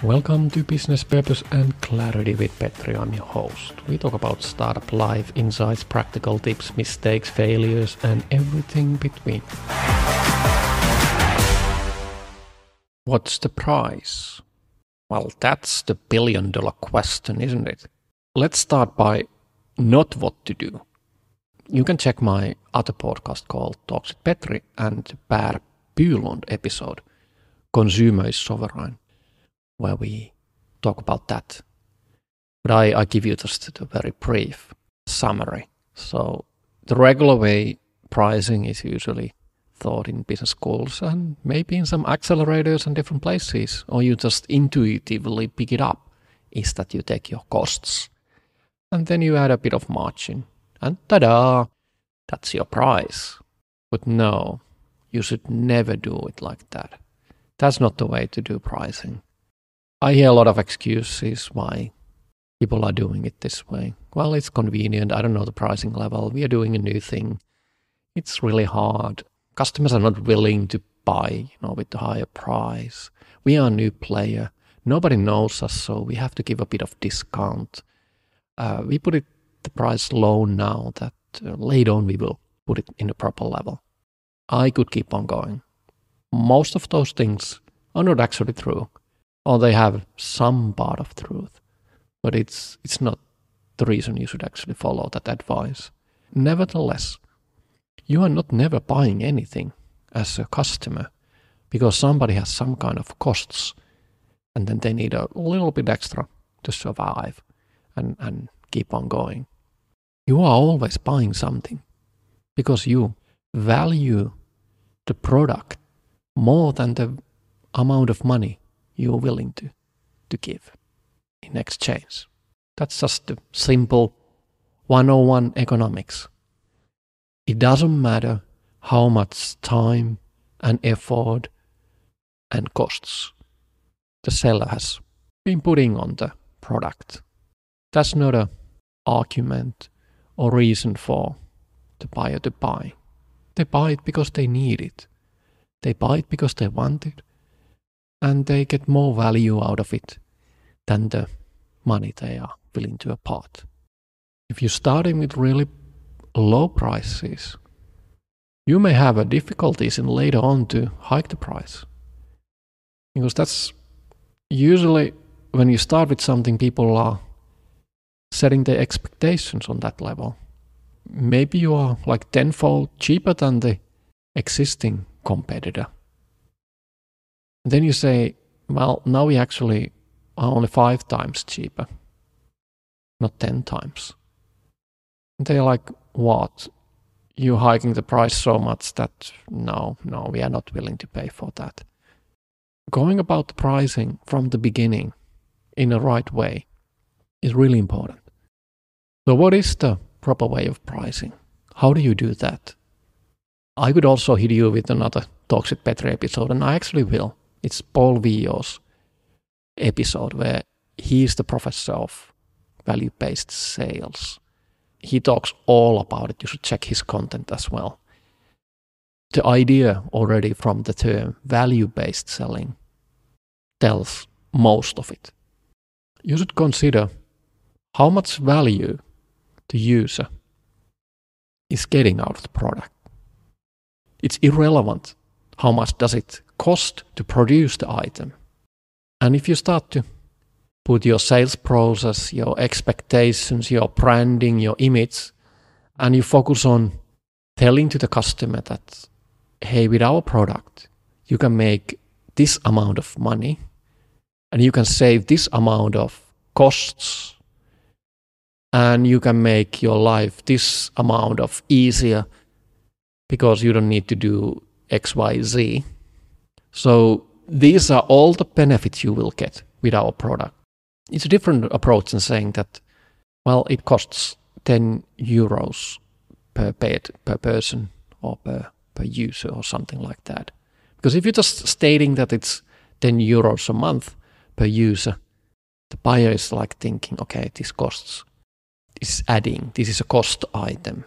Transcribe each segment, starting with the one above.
Welcome to Business Purpose and Clarity with Petri. I'm your host. We talk about startup life, insights, practical tips, mistakes, failures, and everything between. What's the price? Well, that's the billion-dollar question, isn't it? Let's start by not what to do. You can check my other podcast called Talks with Petri and the Per Bylund episode, Consumer is Sovereign, where we talk about that. But I give you just a very brief summary. So the regular way pricing is usually thought in business schools and maybe in some accelerators and different places, or you just intuitively pick it up, is that you take your costs and then you add a bit of margin and ta-da, that's your price. But no, you should never do it like that. That's not the way to do pricing. I hear a lot of excuses why people are doing it this way. Well, it's convenient. I don't know the pricing level. We are doing a new thing. It's really hard. Customers are not willing to buy, with the higher price. We are a new player. Nobody knows us, so we have to give a bit of discount. We put the price low now that later on we will put it in the proper level. I could keep on going. Most of those things are not actually true. Or they have some part of truth, but it's not the reason you should actually follow that advice. Nevertheless, you are not never buying anything as a customer because somebody has some kind of costs and then they need a little bit extra to survive and keep on going. You are always buying something because you value the product more than the amount of money you're willing to give in exchange. That's just the simple 101 economics. It doesn't matter how much time and effort and costs the seller has been putting on the product. That's not an argument or reason for the buyer to buy. They buy it because they need it. They buy it because they want it. And they get more value out of it than the money they are willing to part. If you're starting with really low prices, you may have difficulties in later on to hike the price. Because that's usually when you start with something, people are setting their expectations on that level. Maybe you are like tenfold cheaper than the existing competitor. Then you say, well, now we actually are only 5 times cheaper, not 10 times. And they're like, what? You're hiking the price so much that no, we are not willing to pay for that. Going about the pricing from the beginning in the right way is really important. So what is the proper way of pricing? How do you do that? I could also hit you with another Talks with Petri episode, and I actually will. It's Paul Vio's episode where he's the professor of value-based sales. He talks all about it. You should check his content as well. The idea already from the term value-based selling tells most of it. You should consider how much value the user is getting out of the product. It's irrelevant how much does it cost to produce the item. And if you start to put your sales process, your expectations, your branding, your image, and you focus on telling to the customer that, hey, with our product, you can make this amount of money and you can save this amount of costs and you can make your life this amount of easier because you don't need to do X, Y, Z. So these are all the benefits you will get with our product. It's a different approach than saying that, well, it costs 10 euros per bed, per person, or per user, or something like that. Because if you're just stating that it's 10 euros a month per user, the buyer is like thinking, okay, this is adding, this is a cost item.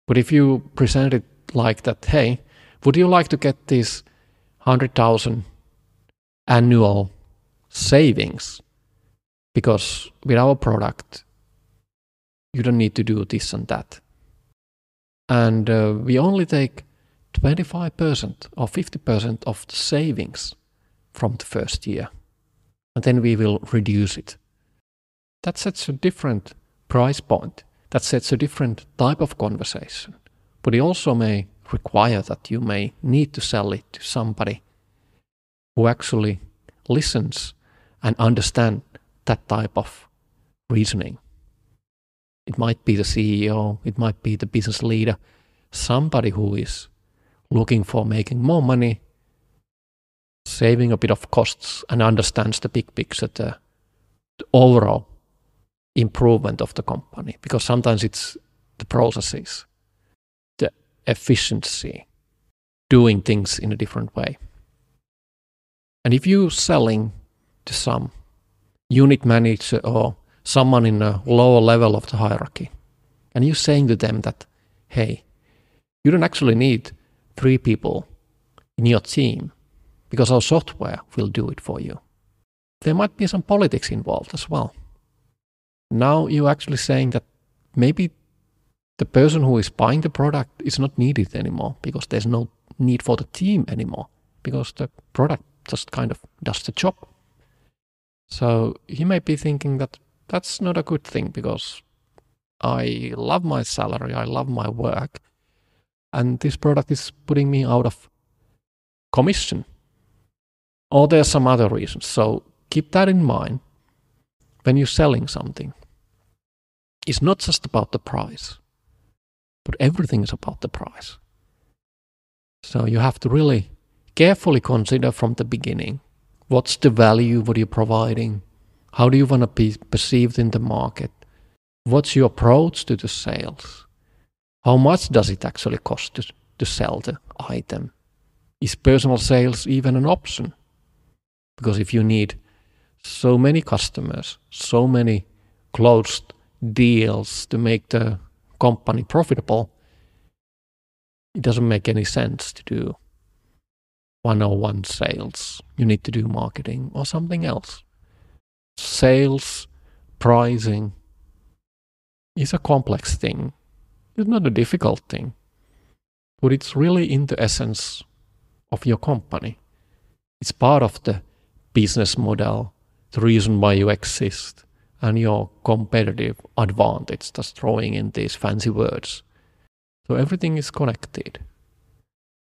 But if you present it like that, hey, would you like to get this 100,000 annual savings, because with our product, you don't need to do this and that. And we only take 25% or 50% of the savings from the first year. And then we will reduce it. That sets a different price point. That sets a different type of conversation. But it also may require that you may need to sell it to somebody who actually listens and understands that type of reasoning. It might be the CEO, it might be the business leader, somebody who is looking for making more money, saving a bit of costs, and understands the big picture, the overall improvement of the company. Because sometimes it's the processes, the efficiency, doing things in a different way. And if you're selling to some unit manager or someone in a lower level of the hierarchy, and you're saying to them that, hey, you don't actually need 3 people in your team because our software will do it for you. There might be some politics involved as well. Now you're actually saying that maybe the person who is buying the product is not needed anymore because there's no need for the team anymore because the product just kind of does the job. So he may be thinking that that's not a good thing because I love my salary, I love my work, and this product is putting me out of commission. Or there's some other reasons. So keep that in mind when you're selling something. It's not just about the price, but everything is about the price. So you have to really carefully consider from the beginning, what's the value, what you're providing, how do you want to be perceived in the market, what's your approach to the sales, how much does it actually cost to sell the item, is personal sales even an option? Because if you need so many customers, so many closed deals to make the company profitable, it doesn't make any sense to do 101 sales. You need to do marketing or something else. Sales, pricing is a complex thing. It's not a difficult thing, but it's really in the essence of your company. It's part of the business model, the reason why you exist, and your competitive advantage, just throwing in these fancy words. So everything is connected,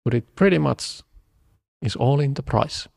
but it pretty much is all in the price.